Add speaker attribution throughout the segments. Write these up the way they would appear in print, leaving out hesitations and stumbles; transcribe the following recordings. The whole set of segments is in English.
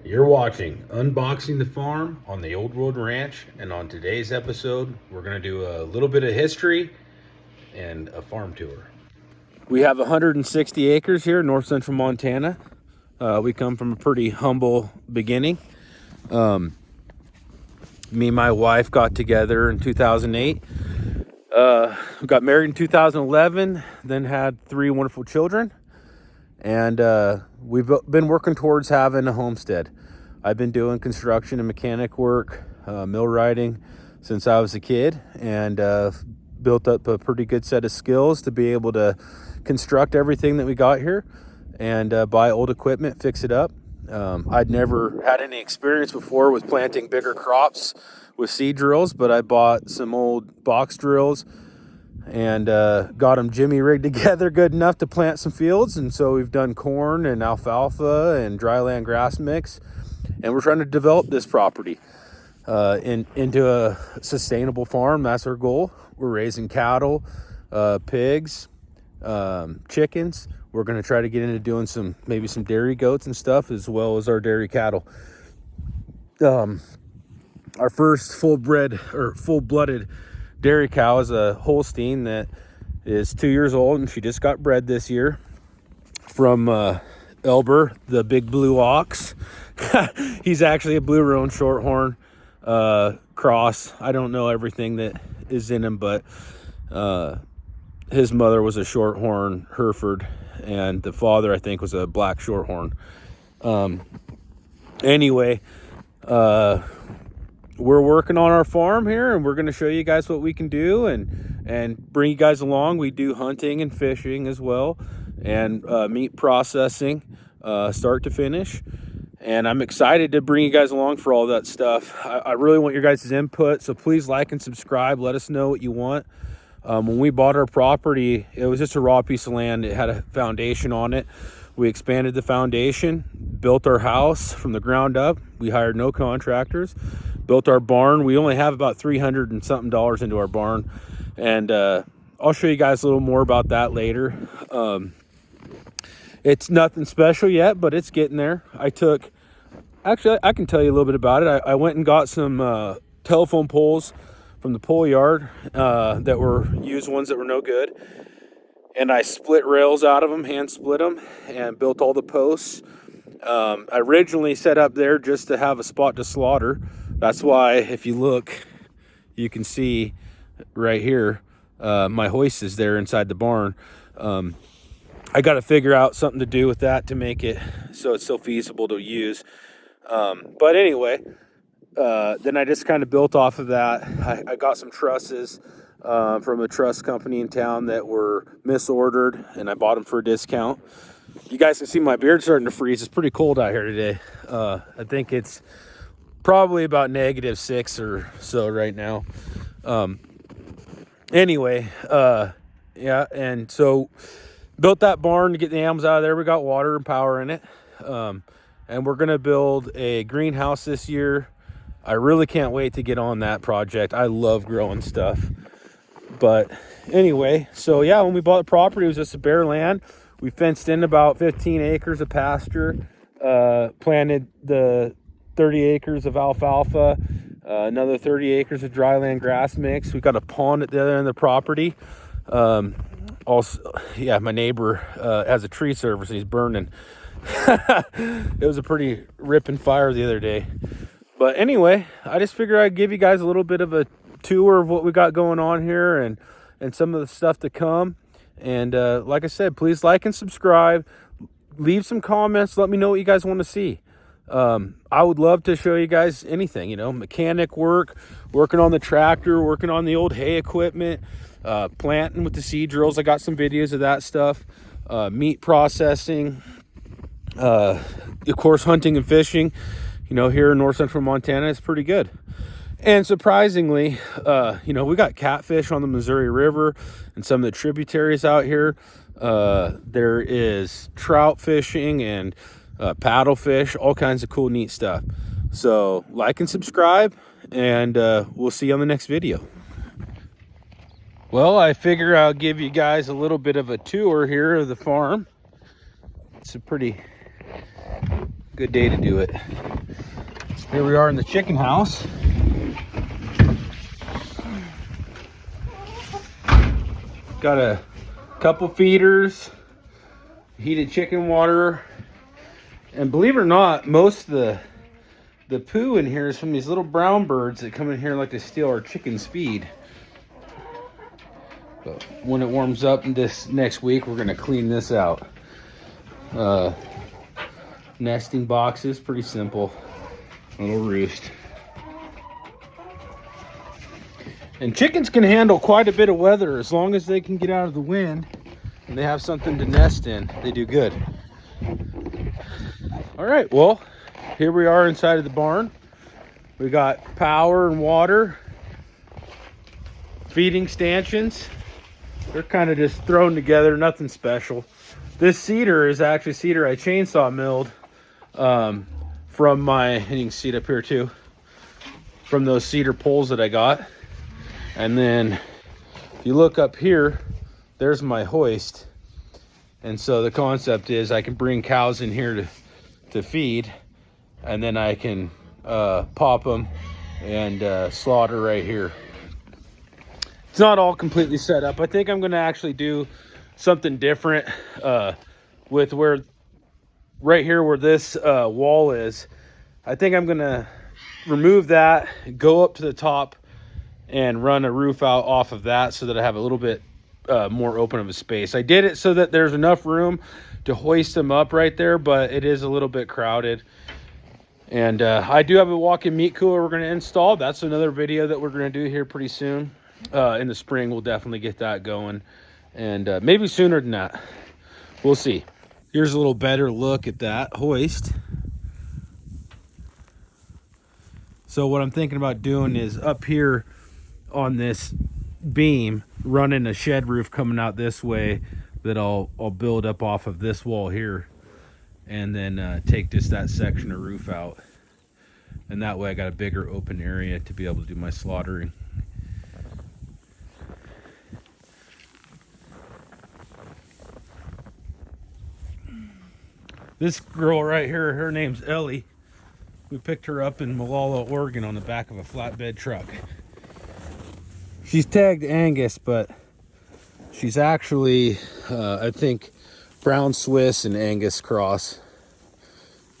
Speaker 1: You're watching Unboxing the Farm on the Old World Ranch, and on today's episode, we're going to do a little bit of history and a farm tour. We have 160 acres here in north central Montana. We come from a pretty humble beginning. Me and my wife got together in 2008. We got married in 2011, then had 3 wonderful children. And we've been working towards having a homestead. I've been doing construction and mechanic work, millwrighting since I was a kid, and built up a pretty good set of skills to be able to construct everything that we got here and buy old equipment, fix it up. I'd never had any experience before with planting bigger crops with seed drills, but I bought some old box drills and got them jimmy rigged together good enough to plant some fields. And so we've done corn and alfalfa and dryland grass mix, and we're trying to develop this property into a sustainable farm. That's our goal. We're raising cattle, pigs, chickens. We're going to try to get into doing maybe some dairy goats and stuff, as well as our dairy cattle. Our first full-blooded dairy cow is a Holstein that is 2 years old, and she just got bred this year from Elber, the big blue ox. He's actually a blue roan shorthorn cross. I don't know everything that is in him, but his mother was a shorthorn Hereford, and the father, I think, was a black shorthorn. Anyway, we're working on our farm here, and we're going to show you guys what we can do and bring you guys along. We do hunting and fishing as well, and meat processing, start to finish. And I'm excited to bring you guys along for all that stuff. I really want your guys' input, so please like and subscribe. Let us know what you want. When we bought our property, it was just a raw piece of land. It had a foundation on it. We expanded the foundation, built our house from the ground up. We hired no contractors. Built our barn. We only have about $300 and something into our barn, and I'll show you guys a little more about that later. It's nothing special yet, but it's getting there. I can tell you a little bit about it. I went and got some telephone poles from the pole yard that were used ones that were no good, and I split rails out of them, hand split them, and built all the posts. I originally set up there just to have a spot to slaughter. That's why, if you look, you can see right here, my hoist is there inside the barn. I got to figure out something to do with that to make it so it's still feasible to use. But anyway, then I just kind of built off of that. I got some trusses from a truss company in town that were misordered, and I bought them for a discount. You guys can see my beard starting to freeze. It's pretty cold out here today. I think it's probably about -6 or so right now. Anyway, yeah, and so built that barn to get the animals out of there. We got water and power in it. And we're going to build a greenhouse this year. I really can't wait to get on that project. I love growing stuff. But anyway, so yeah, when we bought the property, it was just a bare land. We fenced in about 15 acres of pasture, planted the 30 acres of alfalfa, another 30 acres of dryland grass mix. We got a pond at the other end of the property. Also, yeah, my neighbor has a tree service and he's burning. It was a pretty ripping fire the other day. But anyway, I just figured I'd give you guys a little bit of a tour of what we got going on here and some of the stuff to come. And like I said, please like and subscribe. Leave some comments. Let me know what you guys want to see. I would love to show you guys anything, mechanic work, working on the tractor, working on the old hay equipment, planting with the seed drills. I got some videos of that stuff, meat processing, of course, hunting and fishing. Here in north central Montana, it's pretty good. And surprisingly, we got catfish on the Missouri River and some of the tributaries out here. There is trout fishing and paddlefish, all kinds of cool, neat stuff. So like and subscribe, and we'll see you on the next video. Well, I figure I'll give you guys a little bit of a tour here of the farm. It's a pretty good day to do it. Here we are in the chicken house. Got a couple feeders, heated chicken water, and believe it or not, most of the poo in here is from these little brown birds that come in here like to steal our chicken's feed. But when it warms up this next week, we're gonna clean this out. Nesting boxes, pretty simple. Little roost. And chickens can handle quite a bit of weather as long as they can get out of the wind and they have something to nest in. They do good. All right, well, here we are inside of the barn. We got power and water, feeding stanchions. They're kind of just thrown together, nothing special. This cedar is actually cedar I chainsaw milled from my, and you can see it up here too, from those cedar poles that I got. And then if you look up here, there's my hoist. And so the concept is I can bring cows in here to feed, and then I can pop them and slaughter right here. It's not all completely set up. I think I'm going to actually do something different with where right here where this wall is. I think I'm going to remove that, go up to the top, and run a roof out off of that so that I have a little bit more open of a space. I did it so that there's enough room to hoist them up right there, but it is a little bit crowded. And I do have a walk-in meat cooler we're going to install. That's another video that we're going to do here pretty soon. In the spring, we'll definitely get that going. And maybe sooner than that. We'll see. Here's a little better look at that hoist. So what I'm thinking about doing is up here on this beam, running a shed roof coming out this way that I'll build up off of this wall here, and then take just that section of roof out, and that way I got a bigger open area to be able to do my slaughtering. This girl right here, her name's Ellie. We picked her up in Malala, Oregon on the back of a flatbed truck. She's tagged Angus, but she's actually, I think, Brown Swiss and Angus cross.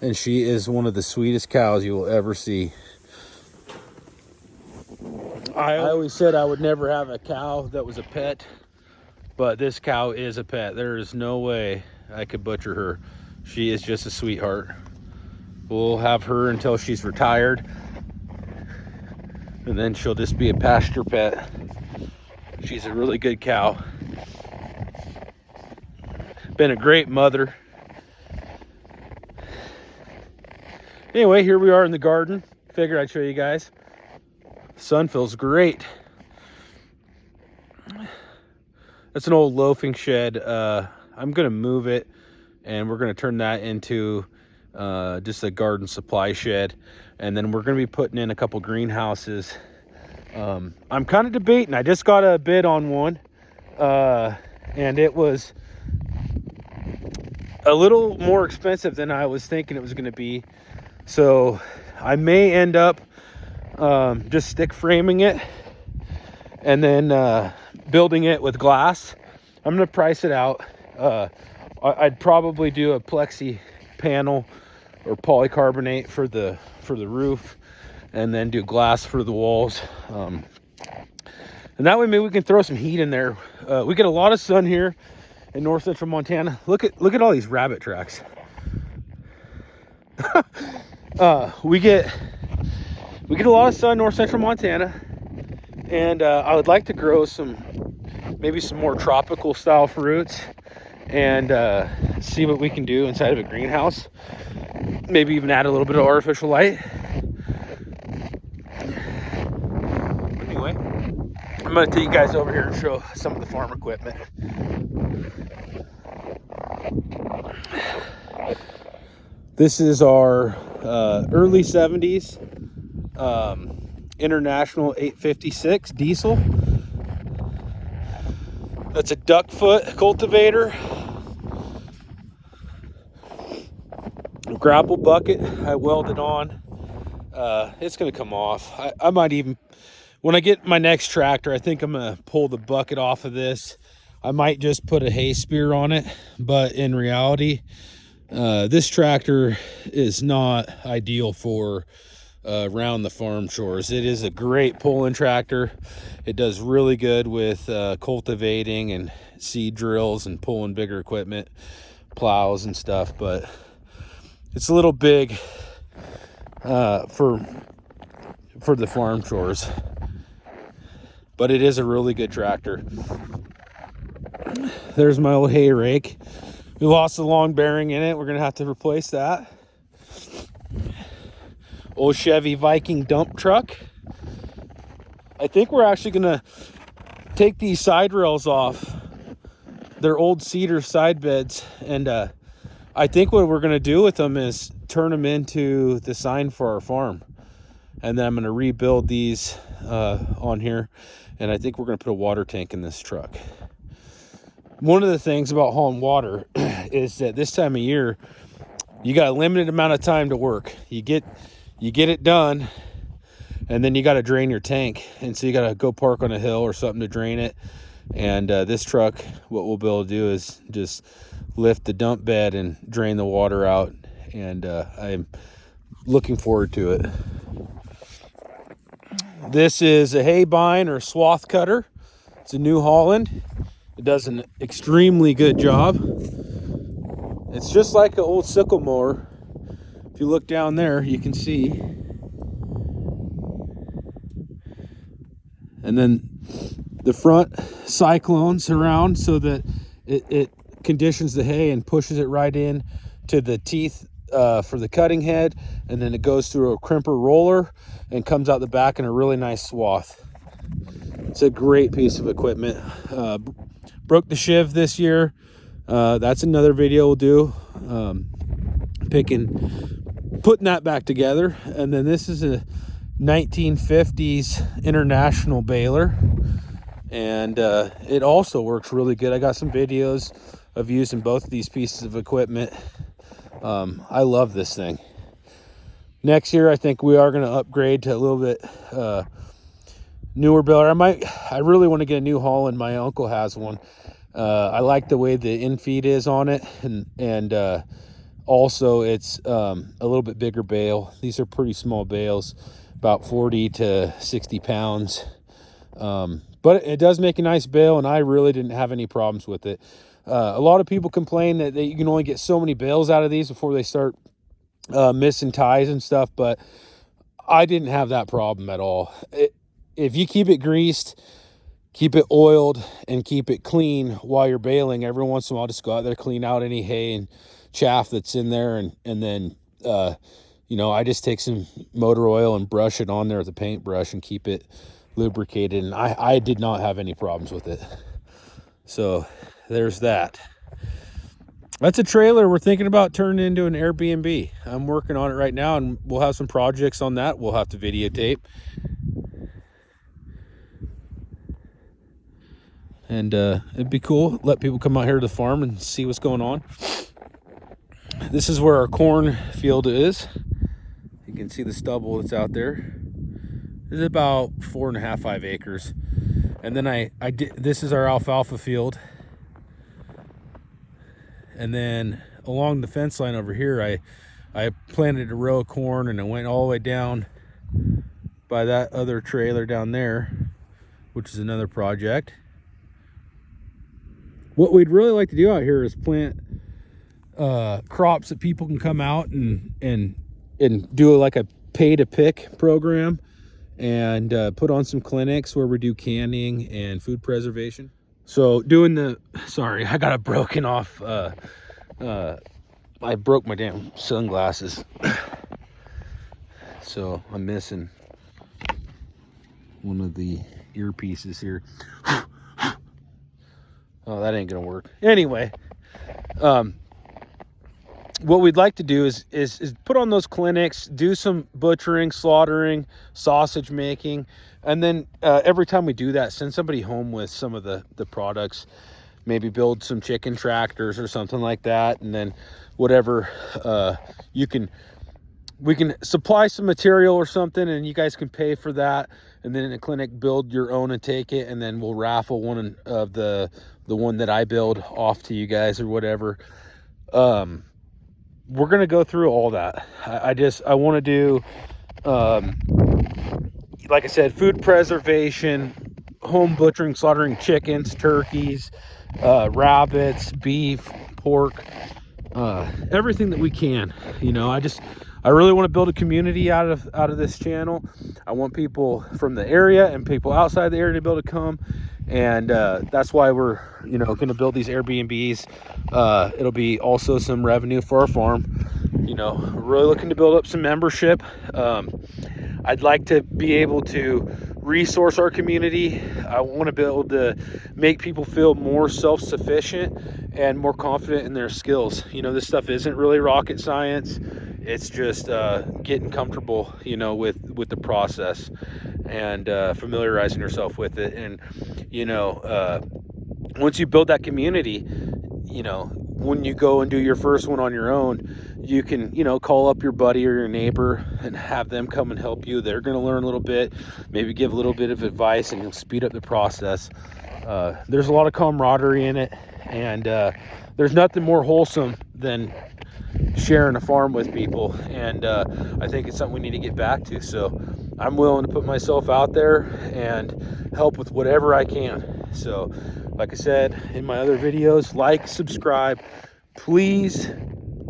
Speaker 1: And she is one of the sweetest cows you will ever see. I always said I would never have a cow that was a pet, but this cow is a pet. There is no way I could butcher her. She is just a sweetheart. We'll have her until she's retired, and then she'll just be a pasture pet. She's a really good cow. Been a great mother. Anyway, here we are in the garden. Figured I'd show you guys. Sun feels great. That's an old loafing shed. I'm gonna move it, and we're gonna turn that into just a garden supply shed, and then we're gonna be putting in a couple greenhouses. I'm kind of debating. I just got a bid on one, and it was a little more expensive than I was thinking it was going to be. So I may end up just stick framing it and then building it with glass. I'm going to price it out. I'd probably do a plexi panel or polycarbonate for the roof, and then do glass for the walls. And that way maybe we can throw some heat in there. We get a lot of sun here in north central Montana. Look at all these rabbit tracks. We get a lot of sun north central Montana, and I would like to grow maybe some more tropical style fruits, and see what we can do inside of a greenhouse. Maybe even add a little bit of artificial light. Anyway, I'm going to take you guys over here and show some of the farm equipment. This is our early 70s International 856 diesel. That's a duck foot cultivator. A grapple bucket I welded on. It's gonna come off. I might even, when I get my next tractor, I think I'm gonna pull the bucket off of this. I might just put a hay spear on it, but in reality, this tractor is not ideal for around the farm chores. It is a great pulling tractor. It does really good with cultivating and seed drills and pulling bigger equipment, plows and stuff, but it's a little big for the farm chores. But it is a really good tractor. There's my old hay rake. We lost the long bearing in it. We're gonna have to replace that. Old Chevy Viking dump truck. I think we're actually gonna take these side rails off. They're old cedar side beds, and I think what we're gonna do with them is turn them into the sign for our farm. And then I'm gonna rebuild these on here, and I think we're gonna put a water tank in this truck. One of the things about hauling water is that this time of year, you got a limited amount of time to work. You get it done, and then you got to drain your tank, and so you got to go park on a hill or something to drain it. And this truck, what we'll be able to do is just lift the dump bed and drain the water out, and I'm looking forward to it. This is a hay bine or swath cutter. It's a New Holland. It does an extremely good job. It's just like an old sickle mower. If you look down there, you can see. And then the front cyclones around so that it conditions the hay and pushes it right in to the teeth for the cutting head. And then it goes through a crimper roller and comes out the back in a really nice swath. It's a great piece of equipment. Broke the shiv this year. That's another video we'll do. Putting that back together. And then this is a 1950s International baler, and it also works really good. I got some videos of using both of these pieces of equipment. I love this thing. Next year I think we are going to upgrade to a little bit newer baler. I really want to get a New Holland. My uncle has one. I like the way the infeed is on it, and also it's a little bit bigger bale. These are pretty small bales, about 40 to 60 pounds. But it does make a nice bale, and I really didn't have any problems with it. A lot of people complain that you can only get so many bales out of these before they start missing ties and stuff, but I didn't have that problem at all. If you keep it greased, keep it oiled, and keep it clean while you're baling, every once in a while just go out there, clean out any hay and chaff that's in there, and then I just take some motor oil and brush it on there with a paintbrush and keep it lubricated, and I did not have any problems with it. So there's that. That's a trailer we're thinking about turning into an Airbnb. I'm working on it right now, and we'll have some projects on that we'll have to videotape. And it'd be cool. Let people come out here to the farm and see what's going on. This is where our corn field is. You can see the stubble that's out there. This is about 4.5, 5 acres. And then this is our alfalfa field. And then along the fence line over here, I planted a row of corn, and I went all the way down by that other trailer down there, which is another project. What we'd really like to do out here is plant crops that people can come out and do like a pay to pick program, and put on some clinics where we do canning and food preservation. So sorry, I got a broken off, I broke my damn sunglasses. So I'm missing one of the earpieces here. Oh, that ain't gonna work. Anyway, what we'd like to do is put on those clinics, do some butchering, slaughtering, sausage making, and then every time we do that, send somebody home with some of the products. Maybe build some chicken tractors or something like that, and then whatever you can we can supply some material or something, and you guys can pay for that, and then in the clinic build your own and take it, and then we'll raffle one of the one that I build off to you guys or whatever. We're gonna go through all that. I want to do, like I said, food preservation, home butchering, slaughtering chickens, turkeys, rabbits, beef, pork, everything that we can. You know, I really want to build a community out of this channel. I want people from the area and people outside the area to be able to come, and that's why we're, you know, going to build these Airbnbs. It'll be also some revenue for our farm. You know, we're really looking to build up some membership. I'd like to be able to resource our community. I want to be able to make people feel more self-sufficient and more confident in their skills. You know, this stuff isn't really rocket science. It's just getting comfortable, you know, with the process, and familiarizing yourself with it. And, you know, once you build that community, you know, when you go and do your first one on your own, you can, you know, call up your buddy or your neighbor and have them come and help you. They're going to learn a little bit, maybe give a little bit of advice, and you'll speed up the process. There's a lot of camaraderie in it, and there's nothing more wholesome than sharing a farm with people, and I think it's something we need to get back to. So I'm willing to put myself out there and help with whatever I can. So like I said in my other videos, like, subscribe, please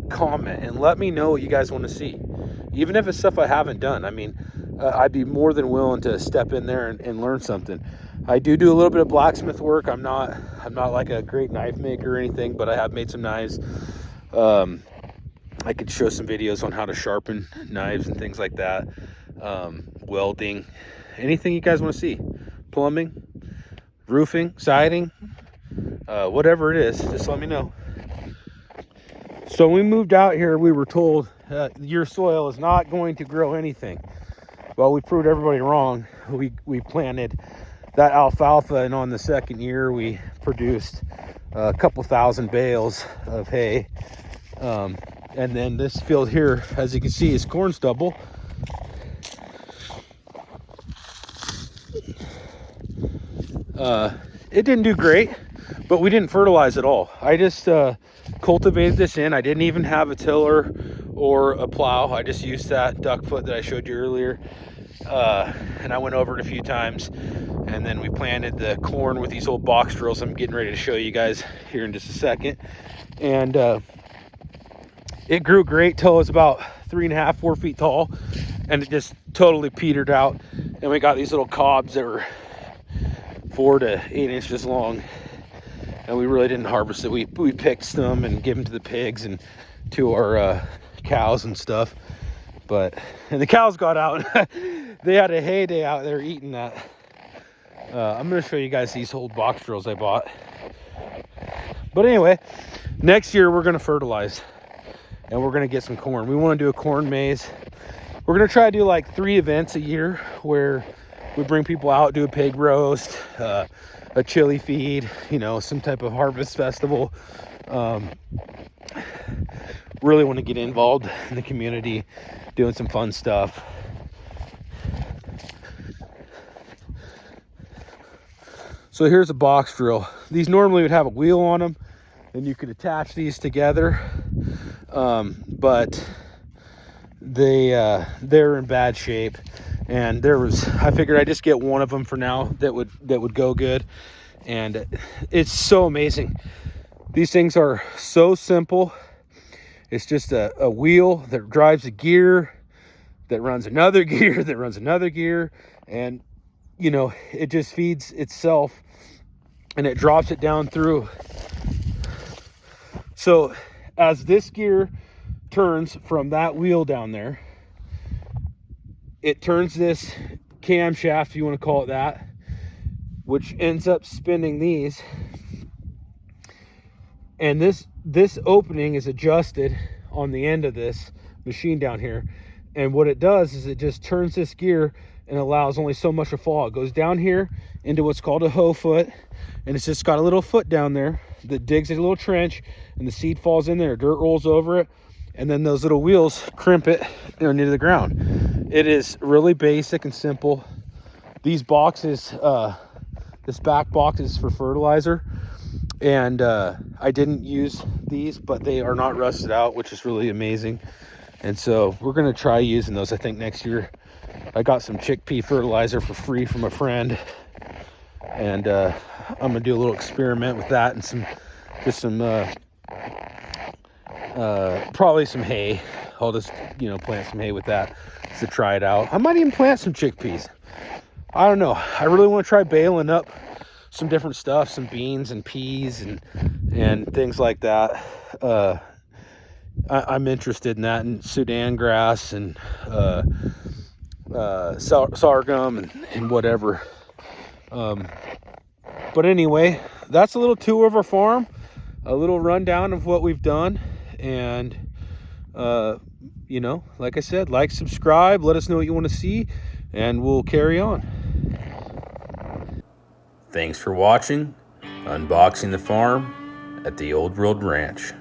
Speaker 1: comment, and let me know what you guys want to see, even if it's stuff I haven't done. I mean, I'd be more than willing to step in there and learn something. I do a little bit of blacksmith work. I'm not like a great knife maker or anything, but I have made some knives. I could show some videos on how to sharpen knives and things like that. Welding, anything you guys want to see. Plumbing, roofing, siding, whatever it is, just let me know. So when we moved out here, we were told your soil is not going to grow anything. Well, we proved everybody wrong. We planted that alfalfa, and on the second year we produced a couple thousand bales of hay. And then this field here, as you can see, is corn stubble. It didn't do great, but we didn't fertilize at all. I just cultivated this in. I didn't even have a tiller or a plow. I just used that duck foot that I showed you earlier, and I went over it a few times, and then we planted the corn with these old box drills I'm getting ready to show you guys here in just a second. And it grew great till it was about 3.5, 4 feet tall, and it just totally petered out. And we got these little cobs that were 4 to 8 inches long, and we really didn't harvest it. We picked them and gave them to the pigs and to our cows and stuff. And the cows got out. They had a heyday out there eating that. I'm going to show you guys these old box drills I bought. But anyway, next year we're going to fertilize, and we're going to get some corn. We want to do a corn maze. We're going to try to do like 3 events a year where we bring people out, do a pig roast, a chili feed, you know, some type of harvest festival. Really want to get involved in the community, doing some fun stuff. So here's a box drill. These normally would have a wheel on them, and you could attach these together, but they're in bad shape. And I figured I'd just get one of them for now that would go good. And it's so amazing. These things are so simple. It's just a wheel that drives a gear, that runs another gear, that runs another gear. And, you know, it just feeds itself, and it drops it down through. So as this gear turns from that wheel down there, it turns this camshaft, if you want to call it that, which ends up spinning these. And this opening is adjusted on the end of this machine down here. And what it does is it just turns this gear and allows only so much to fall. It goes down here into what's called a hoe foot, and it's just got a little foot down there that digs a little trench, and the seed falls in there, dirt rolls over it, and then those little wheels crimp it into the ground. It is really basic and simple. These boxes, this back box is for fertilizer, and I didn't use these, but they are not rusted out, which is really amazing. And so we're gonna try using those, I think, next year. I got some chickpea fertilizer for free from a friend, and I'm gonna do a little experiment with that, and some probably some hay. I'll just plant some hay with that to try it out. I might even plant some chickpeas. I don't know. I really want to try baling up some different stuff, some beans and peas and things like that. I'm interested in that, and Sudan grass and sorghum and whatever. But anyway, that's a little tour of our farm, a little rundown of what we've done, and like I said, like, subscribe, let us know what you want to see, and we'll carry on. Thanks for watching Unboxing the Farm at the Old World Ranch.